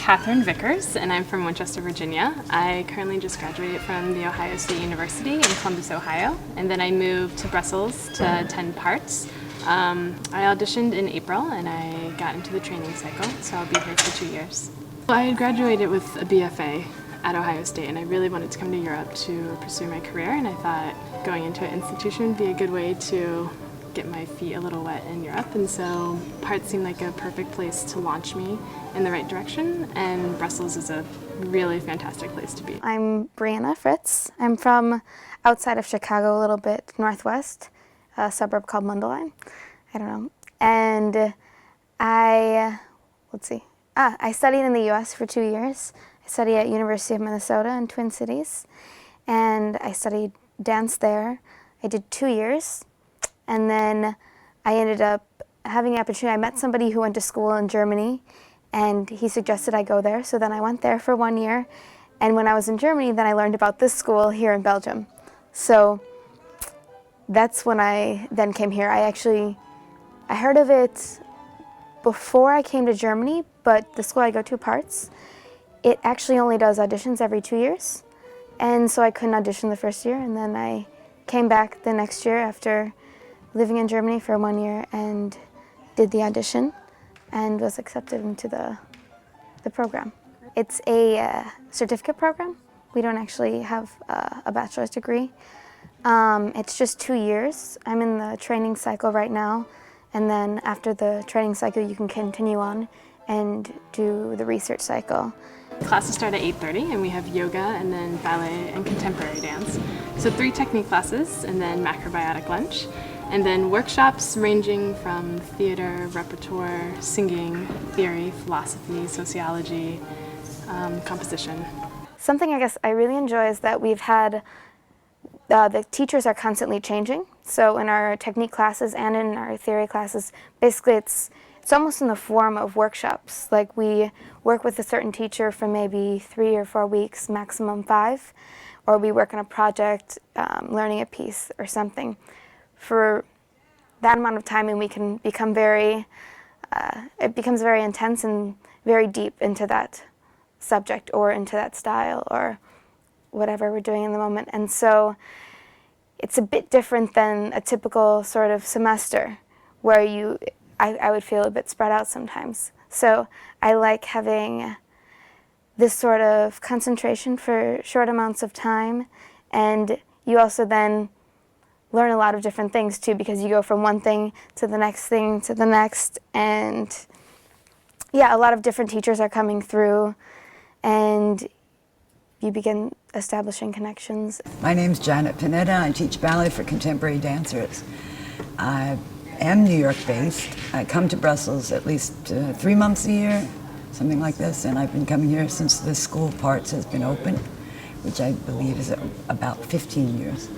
Katherine Vickers, and I'm from Winchester, Virginia. I currently just graduated from The Ohio State University in Columbus, Ohio, and then I moved to Brussels to attend P.A.R.T.S. I auditioned in April and I got into the training cycle, so I'll be here for 2 years. I had graduated with a BFA at Ohio State, and I really wanted to come to Europe to pursue my career, and I thought going into an institution would be a good way to get my feet a little wet in Europe, and so P.A.R.T.S seemed like a perfect place to launch me in the right direction, and Brussels is a really fantastic place to be. I'm Breanna Fritz. I'm from outside of Chicago, a little bit northwest, a suburb called Mundelein. I don't know. And I studied in the U.S. for 2 years. I studied at University of Minnesota in Twin Cities, and I studied dance there. I did 2 years. And then I ended up having the opportunity. I met somebody who went to school in Germany, and he suggested I go there. So then I went there for 1 year. And when I was in Germany, then I learned about this school here in Belgium. So that's when I then came here. I heard of it before I came to Germany, but the school I go to, P.A.R.T.S, it actually only does auditions every 2 years. And so I couldn't audition the first year, and then I came back the next year after living in Germany for 1 year and did the audition and was accepted into the program. It's a certificate program. We don't actually have a bachelor's degree. It's just 2 years. I'm in the training cycle right now, and then after the training cycle you can continue on and do the research cycle. Classes start at 8:30, and we have yoga and then ballet and contemporary dance. So 3 technique classes and then macrobiotic lunch. And then workshops ranging from theater, repertoire, singing, theory, philosophy, sociology, composition. Something I guess I really enjoy is that we've had, the teachers are constantly changing. So in our technique classes and in our theory classes, basically it's almost in the form of workshops. Like we work with a certain teacher for maybe 3 or 4 weeks, maximum 5, or we work on a project, learning a piece or something. For that amount of time, and we can become it becomes very intense and very deep into that subject or into that style or whatever we're doing in the moment. And so it's a bit different than a typical sort of semester where I would feel a bit spread out sometimes. So I like having this sort of concentration for short amounts of time, and you also then learn a lot of different things too, because you go from one thing to the next thing to the next, and yeah, a lot of different teachers are coming through and you begin establishing connections. My name's Panetta. I teach ballet for contemporary dancers. I am New York based. I come to Brussels at least 3 months a year, something like this, and I've been coming here since the school P.A.R.T.S has been open, which I believe is about 15 years.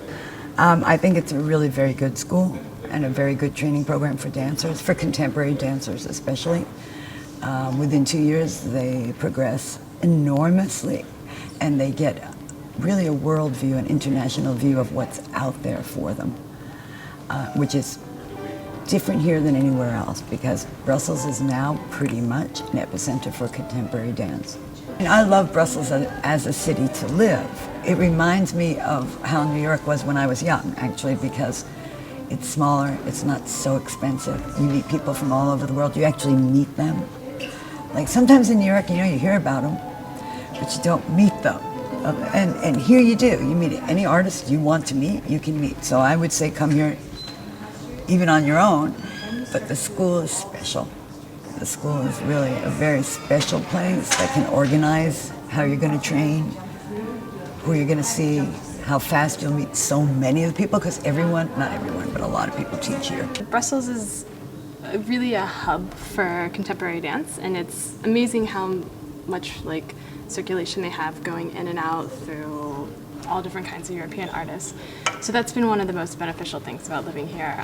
I think it's a really very good school and a very good training program for dancers, for contemporary dancers especially. Within 2 years they progress enormously, and they get really a world view, an international view of what's out there for them, which is different here than anywhere else, because Brussels is now pretty much an epicenter for contemporary dance. And I love Brussels as a city to live. It reminds me of how New York was when I was young, actually, because it's smaller, it's not so expensive. You meet people from all over the world, you actually meet them. Like sometimes in New York, you hear about them, but you don't meet them. And here you do. You meet any artist you want to meet, you can meet. So I would say come here even on your own, but the school is special. The school is really a very special place that can organize how you're going to train, who you're going to see, how fast you'll meet so many of the people, because not everyone, but a lot of people teach here. Brussels is really a hub for contemporary dance, and it's amazing how much circulation they have going in and out through all different kinds of European artists. So that's been one of the most beneficial things about living here.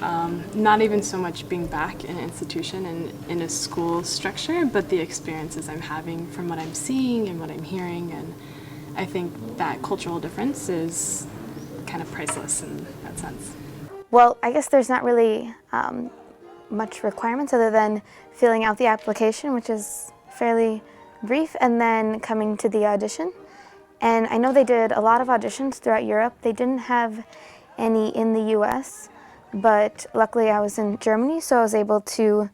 Not even so much being back in an institution and in a school structure, but the experiences I'm having from what I'm seeing and what I'm hearing, and I think that cultural difference is kind of priceless in that sense. Well, I guess there's not really much requirements other than filling out the application, which is fairly brief and then coming to the audition. And I know they did a lot of auditions throughout Europe. They didn't have any in the US, but luckily I was in Germany, so I was able to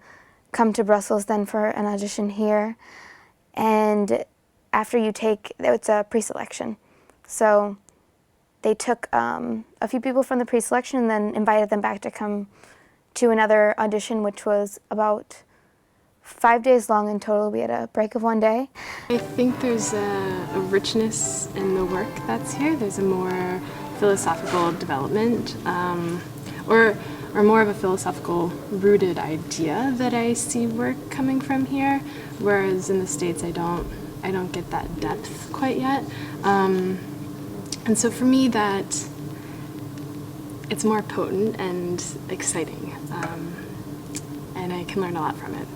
come to Brussels then for an audition here. And after you take, it's a pre-selection. So they took a few people from the pre-selection and then invited them back to come to another audition, which was about 5 days long in total. We had a break of 1 day. I think there's a richness in the work that's here. There's a more philosophical development, or more of a philosophical rooted idea that I see work coming from here, whereas in the States I don't get that depth quite yet. And so for me that it's more potent and exciting, and I can learn a lot from it.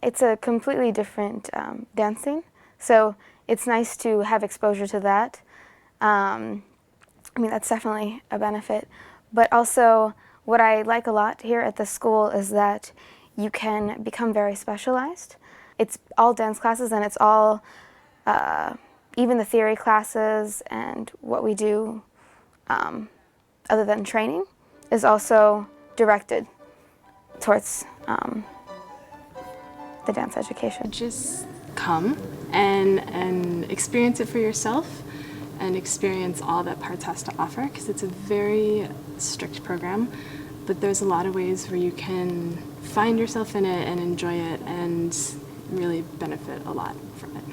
It's a completely different dancing, so it's nice to have exposure to that. I mean, that's definitely a benefit. But also, what I like a lot here at the school is that you can become very specialized. It's all dance classes, and it's all, even the theory classes and what we do other than training is also directed towards the dance education. Just come and experience it for yourself and experience all that P.A.R.T.S has to offer, because it's a very strict program, but there's a lot of ways where you can find yourself in it and enjoy it and really benefit a lot from it.